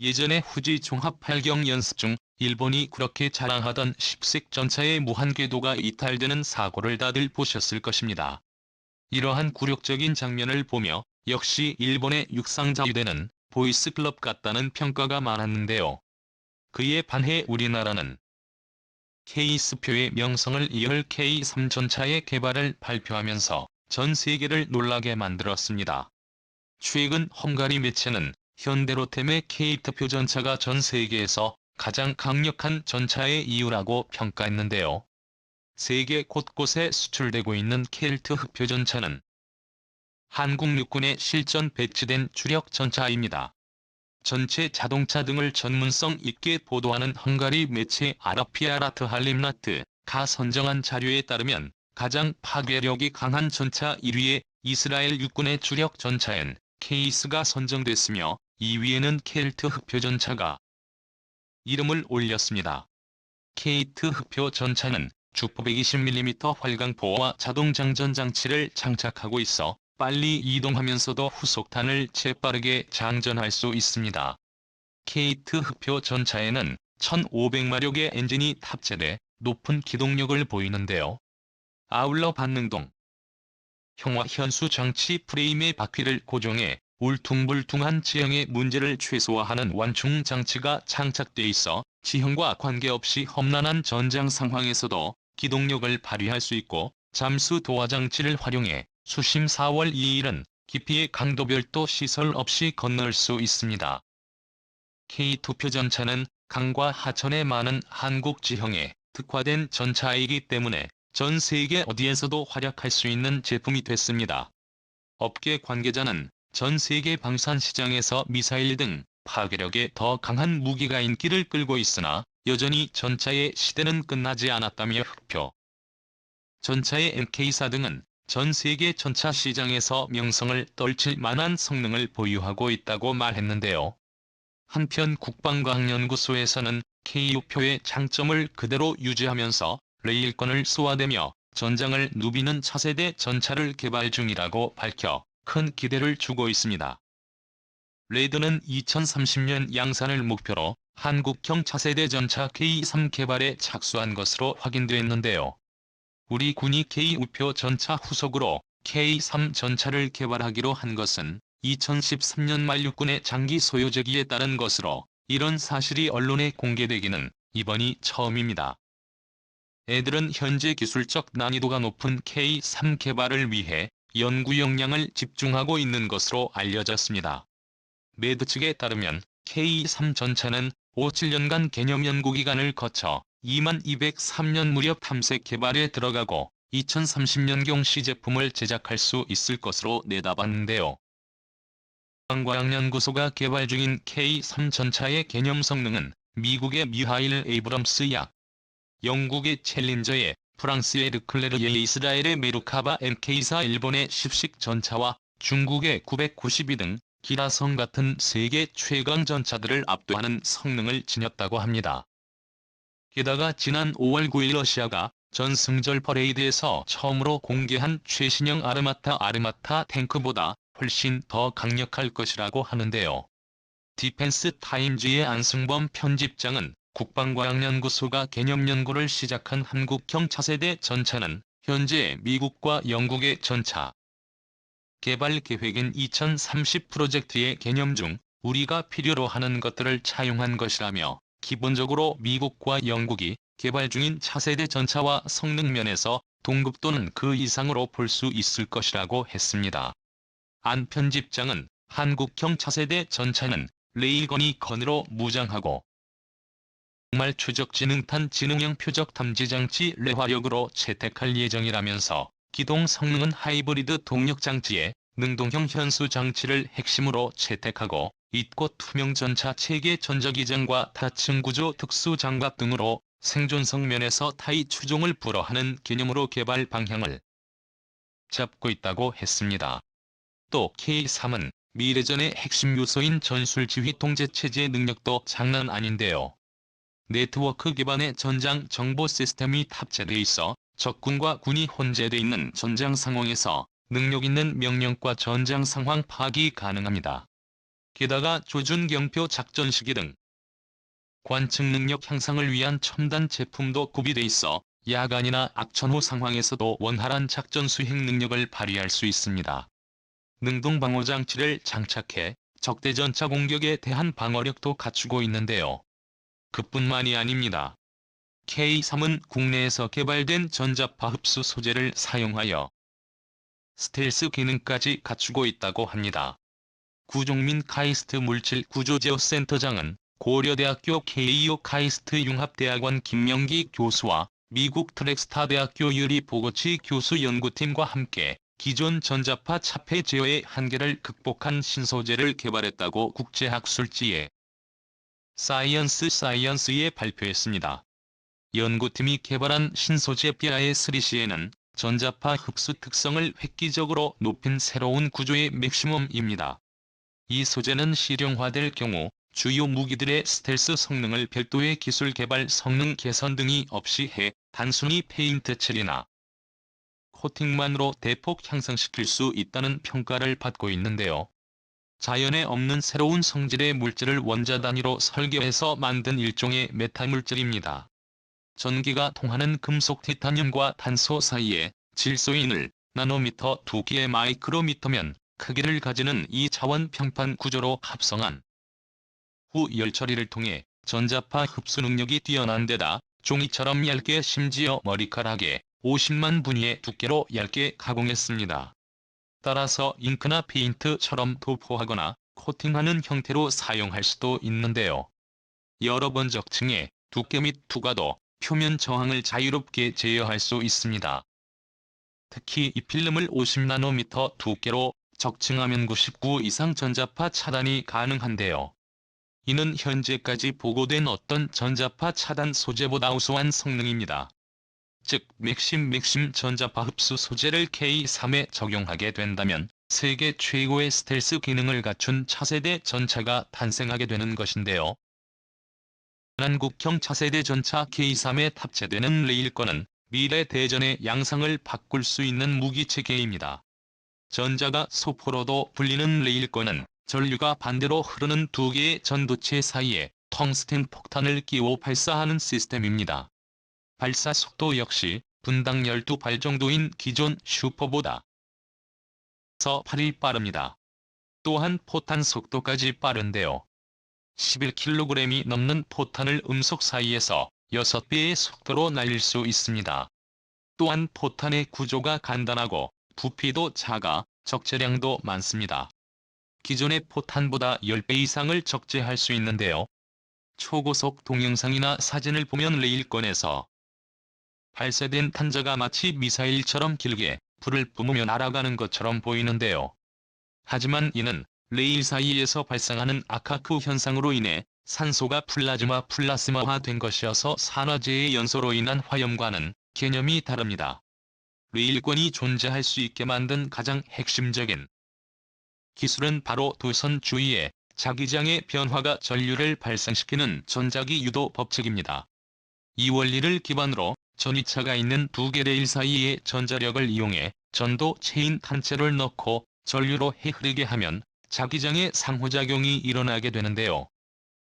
예전에 후지 종합 발경 연습 중 일본이 그렇게 자랑하던 10색 전차의 무한 궤도가 이탈되는 사고를 다들 보셨을 것입니다. 이러한 굴욕적인 장면을 보며 역시 일본의 육상 자위대는 보이스 클럽 같다는 평가가 많았는데요. 그에 반해 우리나라는 K스표의 명성을 이을 K3 전차의 개발을 발표하면서 전 세계를 놀라게 만들었습니다. 최근 헝가리 매체는 현대로템의 K트표 전차가 전 세계에서 가장 강력한 전차의 이유라고 평가했는데요. 세계 곳곳에 수출되고 있는 켈트 흑표 전차는 한국 육군에 실전 배치된 주력 전차입니다. 전체 자동차 등을 전문성 있게 보도하는 헝가리 매체 아라피아라트 할림라트가 선정한 자료에 따르면 가장 파괴력이 강한 전차 1위에 이스라엘 육군의 주력 전차엔 케이스가 선정됐으며 2위에는 켈트 흑표 전차가 이름을 올렸습니다. 케이트 흑표 전차는 주포 120mm 활강포와 자동장전 장치를 장착하고 있어 빨리 이동하면서도 후속탄을 재빠르게 장전할 수 있습니다. 케이트 흑표 전차에는 1500마력의 엔진이 탑재돼 높은 기동력을 보이는데요. 아울러 반능동 형화 현수 장치 프레임의 바퀴를 고정해 울퉁불퉁한 지형의 문제를 최소화하는 완충 장치가 장착돼 있어 지형과 관계없이 험난한 전장 상황에서도 기동력을 발휘할 수 있고 잠수 도화 장치를 활용해 수심 4월 2일은 깊이의 강도 별도 시설 없이 건널 수 있습니다. K2표 전차는 강과 하천의 많은 한국 지형에 특화된 전차이기 때문에 전 세계 어디에서도 활약할 수 있는 제품이 됐습니다. 업계 관계자는 전 세계 방산 시장에서 미사일 등 파괴력에 더 강한 무기가 인기를 끌고 있으나 여전히 전차의 시대는 끝나지 않았다며 흑표 전차의 MK4 등은 전 세계 전차 시장에서 명성을 떨칠 만한 성능을 보유하고 있다고 말했는데요. 한편 국방과학연구소에서는 K6표의 장점을 그대로 유지하면서 레일권을 쏘아대며 전장을 누비는 차세대 전차를 개발 중이라고 밝혀 큰 기대를 주고 있습니다. 레드는 2030년 양산을 목표로 한국형 차세대 전차 K3 개발에 착수한 것으로 확인됐는데요. 우리 군이 K5표 전차 후속으로 K3 전차를 개발하기로 한 것은 2013년 말 육군의 장기 소요제기에 따른 것으로 이런 사실이 언론에 공개되기는 이번이 처음입니다. 애들은 현재 기술적 난이도가 높은 K3 개발을 위해 연구 역량을 집중하고 있는 것으로 알려졌습니다. 매드 측에 따르면 K3 전차는 5-7년간 개념 연구기간을 거쳐 2203년 무렵 탐색 개발에 들어가고 2030년경 시제품을 제작할 수 있을 것으로 내다봤는데요. 국방과학연구소가 개발 중인 K3 전차의 개념 성능은 미국의 미하일 에이브럼스 약, 영국의 챌린저에 프랑스의 르클레르에 이스라엘의 메루카바 MK4 일본의 십식 전차와 중국의 992 등 기라성 같은 세계 최강 전차들을 압도하는 성능을 지녔다고 합니다. 게다가 지난 5월 9일 러시아가 전승절 퍼레이드에서 처음으로 공개한 최신형 아르마타 탱크보다 훨씬 더 강력할 것이라고 하는데요. 디펜스 타임즈의 안승범 편집장은 국방과학연구소가 개념 연구를 시작한 한국형 차세대 전차는 현재 미국과 영국의 전차 개발 계획인 2030 프로젝트의 개념 중 우리가 필요로 하는 것들을 차용한 것이라며 기본적으로 미국과 영국이 개발 중인 차세대 전차와 성능 면에서 동급 또는 그 이상으로 볼 수 있을 것이라고 했습니다. 안 편집장은 한국형 차세대 전차는 레일건이 건으로 무장하고 정말 추적지능탄 지능형 표적 탐지장치 레화력으로 채택할 예정이라면서 기동 성능은 하이브리드 동력장치에 능동형 현수 장치를 핵심으로 채택하고 입고 투명 전차 체계 전자기장과 다층 구조 특수 장갑 등으로 생존성 면에서 타이 추종을 불허하는 개념으로 개발 방향을 잡고 있다고 했습니다. 또 K3은 미래전의 핵심 요소인 전술지휘 통제체제 능력도 장난 아닌데요. 네트워크 기반의 전장 정보 시스템이 탑재돼 있어 적군과 군이 혼재돼 있는 전장 상황에서 능력 있는 명령과 전장 상황 파악이 가능합니다. 게다가 조준경표 작전시기 등 관측 능력 향상을 위한 첨단 제품도 구비돼 있어 야간이나 악천후 상황에서도 원활한 작전 수행 능력을 발휘할 수 있습니다. 능동방어 장치를 장착해 적대 전차 공격에 대한 방어력도 갖추고 있는데요. 그뿐만이 아닙니다. K3은 국내에서 개발된 전자파 흡수 소재를 사용하여 스텔스 기능까지 갖추고 있다고 합니다. 구종민 카이스트 물질 구조제어센터장은 고려대학교 K2O 카이스트 융합대학원 김명기 교수와 미국 트랙스타 대학교 유리 보고치 교수 연구팀과 함께 기존 전자파 차폐 제어의 한계를 극복한 신소재를 개발했다고 국제학술지에 사이언스에 발표했습니다. 연구팀이 개발한 신소재 BIA3C에는 전자파 흡수 특성을 획기적으로 높인 새로운 구조의 맥시멈입니다. 이 소재는 실용화될 경우 주요 무기들의 스텔스 성능을 별도의 기술 개발 성능 개선 등이 없이 해 단순히 페인트 처리나 코팅만으로 대폭 향상시킬 수 있다는 평가를 받고 있는데요. 자연에 없는 새로운 성질의 물질을 원자 단위로 설계해서 만든 일종의 메타 물질입니다. 전기가 통하는 금속 티타늄과 탄소 사이에 질소인을 나노미터 두께의 마이크로미터면 크기를 가지는 이 차원 평판 구조로 합성한 후 열처리를 통해 전자파 흡수 능력이 뛰어난 데다 종이처럼 얇게 심지어 머리카락의 50만 분위의 두께로 얇게 가공했습니다. 따라서 잉크나 페인트처럼 도포하거나 코팅하는 형태로 사용할 수도 있는데요. 여러 번 적층해 두께 및 투과도 표면 저항을 자유롭게 제어할 수 있습니다. 특히 이 필름을 50나노미터 두께로 적층하면 99 이상 전자파 차단이 가능한데요. 이는 현재까지 보고된 어떤 전자파 차단 소재보다 우수한 성능입니다. 즉 맥심 전자파 흡수 소재를 K3에 적용하게 된다면 세계 최고의 스텔스 기능을 갖춘 차세대 전차가 탄생하게 되는 것인데요. 한국형 차세대 전차 K3에 탑재되는 레일건은 미래 대전의 양상을 바꿀 수 있는 무기체계입니다. 전자가 소포로도 불리는 레일건은 전류가 반대로 흐르는 두 개의 전도체 사이에 텅스텐 폭탄을 끼워 발사하는 시스템입니다. 발사 속도 역시 분당 12발 정도인 기존 슈퍼보다 8이 빠릅니다. 또한 포탄 속도까지 빠른데요. 11kg이 넘는 포탄을 음속 사이에서 6배의 속도로 날릴 수 있습니다. 또한 포탄의 구조가 간단하고 부피도 작아 적재량도 많습니다. 기존의 포탄보다 10배 이상을 적재할 수 있는데요. 초고속 동영상이나 사진을 보면 레일건에서 발사된 탄자가 마치 미사일처럼 길게 불을 뿜으며 날아가는 것처럼 보이는데요. 하지만 이는 레일 사이에서 발생하는 아카크 현상으로 인해 산소가 플라스마화된 것이어서 산화제의 연소로 인한 화염과는 개념이 다릅니다. 레일건이 존재할 수 있게 만든 가장 핵심적인 기술은 바로 도선 주위에 자기장의 변화가 전류를 발생시키는 전자기 유도 법칙입니다. 이 원리를 기반으로 전위차가 있는 두 개 레일 사이의 전자력을 이용해 전도 체인 단체를 넣고 전류로 흐르게 하면 자기장의 상호작용이 일어나게 되는데요.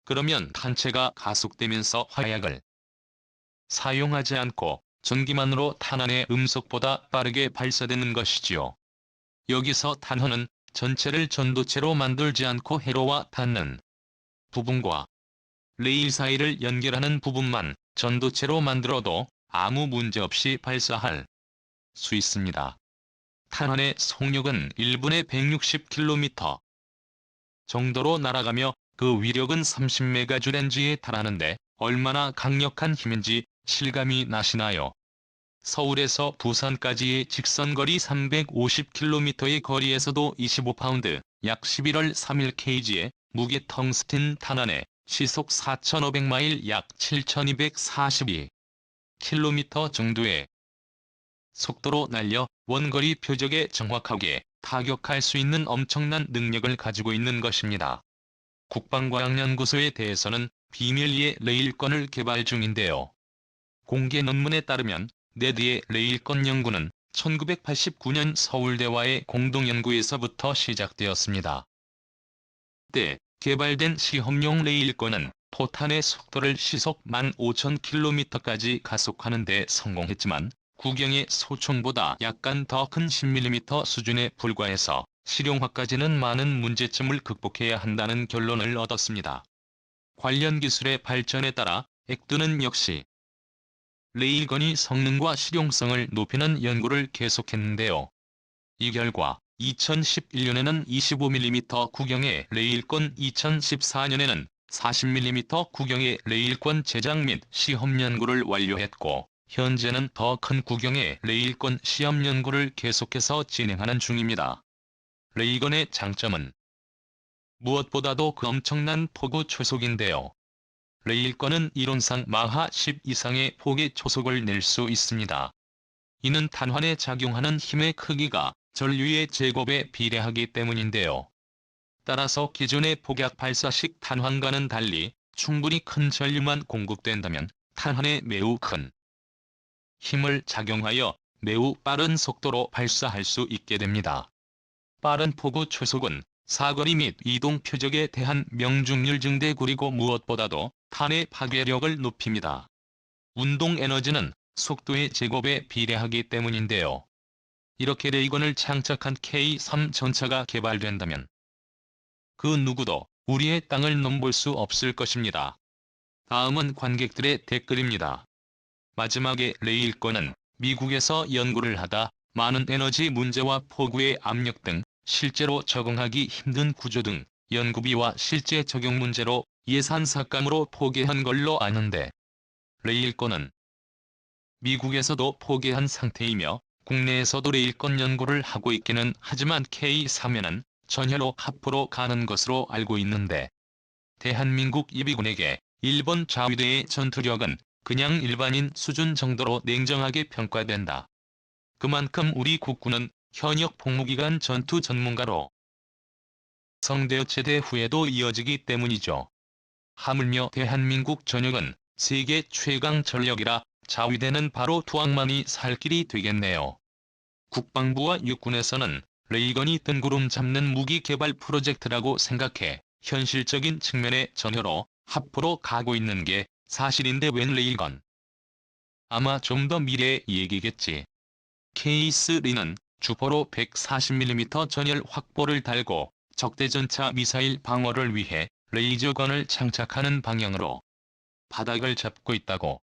그러면 단체가 가속되면서 화약을 사용하지 않고 전기만으로 탄환의 음속보다 빠르게 발사되는 것이지요. 여기서 탄환은 전체를 전도체로 만들지 않고 회로와 닿는 부분과 레일 사이를 연결하는 부분만 전도체로 만들어도 아무 문제 없이 발사할 수 있습니다. 탄환의 속력은 1분에 160km 정도로 날아가며 그 위력은 30메가줄 렌지에 달하는데 얼마나 강력한 힘인지 실감이 나시나요? 서울에서 부산까지의 직선거리 350km의 거리에서도 25파운드, 약 11월 3일 kg의 무게 텅스텐 탄환에 시속 4,500마일 약 7,242km 정도의 속도로 날려 원거리 표적에 정확하게 타격할 수 있는 엄청난 능력을 가지고 있는 것입니다. 국방과학연구소에 대해서는 비밀리에 레일건을 개발 중인데요. 공개 논문에 따르면 네드의 레일건 연구는 1989년 서울대와의 공동연구에서부터 시작되었습니다. 때 개발된 시험용 레일건은 포탄의 속도를 시속 15,000km까지 가속하는 데 성공했지만 구경의 소총보다 약간 더 큰 10mm 수준에 불과해서 실용화까지는 많은 문제점을 극복해야 한다는 결론을 얻었습니다. 관련 기술의 발전에 따라 엑드는 역시 레일건이 성능과 실용성을 높이는 연구를 계속했는데요. 이 결과 2011년에는 25mm 구경의 레일건, 2014년에는 40mm 구경의 레일건 제작 및 시험 연구를 완료했고, 현재는 더 큰 구경의 레일건 시험 연구를 계속해서 진행하는 중입니다. 레일건의 장점은 무엇보다도 그 엄청난 폭우 초속인데요. 레일건은 이론상 마하 10 이상의 폭의 초속을 낼 수 있습니다. 이는 탄환에 작용하는 힘의 크기가 전류의 제곱에 비례하기 때문인데요. 따라서 기존의 폭약 발사식 탄환과는 달리 충분히 큰 전류만 공급된다면 탄환에 매우 큰 힘을 작용하여 매우 빠른 속도로 발사할 수 있게 됩니다. 빠른 폭우 초속은 사거리 및 이동 표적에 대한 명중률 증대, 그리고 무엇보다도 탄의 파괴력을 높입니다. 운동 에너지는 속도의 제곱에 비례하기 때문인데요. 이렇게 레일건을 장착한 K3 전차가 개발된다면 그 누구도 우리의 땅을 넘볼 수 없을 것입니다. 다음은 관객들의 댓글입니다. 마지막에 레일건은 미국에서 연구를 하다 많은 에너지 문제와 폭우의 압력 등 실제로 적응하기 힘든 구조 등 연구비와 실제 적용 문제로 예산 삭감으로 포기한 걸로 아는데, 레일건은 미국에서도 포기한 상태이며 국내에서도 레일건 연구를 하고 있기는 하지만 K3에는 전혀로 하포로 가는 것으로 알고 있는데, 대한민국 예비군에게 일본 자위대의 전투력은 그냥 일반인 수준 정도로 냉정하게 평가된다. 그만큼 우리 국군은 현역 복무기간 전투 전문가로 성대여 제대 후에도 이어지기 때문이죠. 하물며 대한민국 전역은 세계 최강 전력이라 자위대는 바로 투항만이 살 길이 되겠네요. 국방부와 육군에서는 레일건이 뜬구름 잡는 무기 개발 프로젝트라고 생각해 현실적인 측면에 전혀로 하포로 가고 있는 게 사실인데 웬 레일건? 아마 좀 더 미래의 얘기겠지. K3는 주포로 140mm 전열 확보를 달고 적대전차 미사일 방어를 위해 레이저건을 장착하는 방향으로 바닥을 잡고 있다고